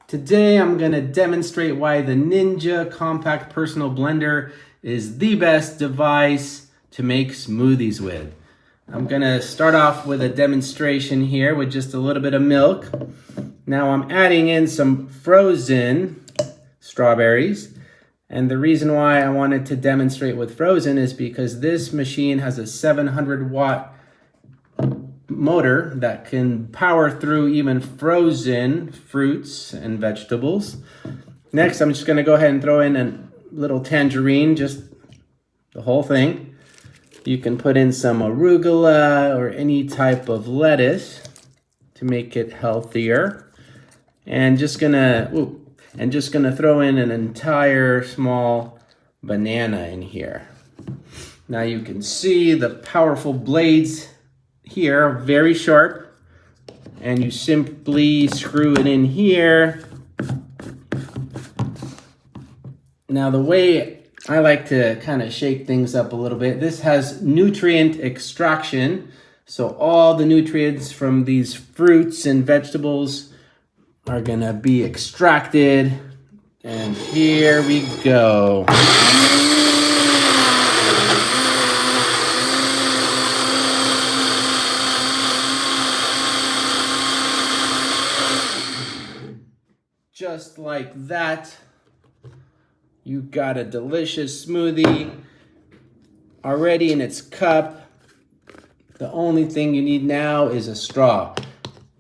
Today I'm going to demonstrate why the Ninja Compact Personal Blender is the best device to make smoothies with. I'm going to start off with a demonstration here with just a little bit of milk. Now I'm adding in some frozen strawberries. And the reason why I wanted to demonstrate with frozen is because this machine has a 700 watt motor that can power through even frozen fruits and vegetables. Next, I'm just going to go ahead and throw in a little tangerine, just the whole thing. You can put in some arugula or any type of lettuce to make it healthier. And just gonna throw in an entire small banana in here. Now you can see the powerful blades here, very sharp, and you simply screw it in here. Now the way I like to kind of shake things up a little bit, this has nutrient extraction, so all the nutrients from these fruits and vegetables are gonna be extracted, and here we go. Just like that, you got a delicious smoothie already in its cup. The only thing you need now is a straw.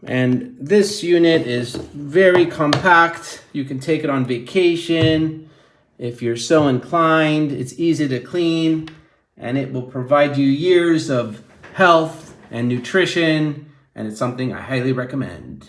And this unit is very compact. You can take it on vacation if you're so inclined. It's easy to clean, and it will provide you years of health and nutrition, and it's something I highly recommend.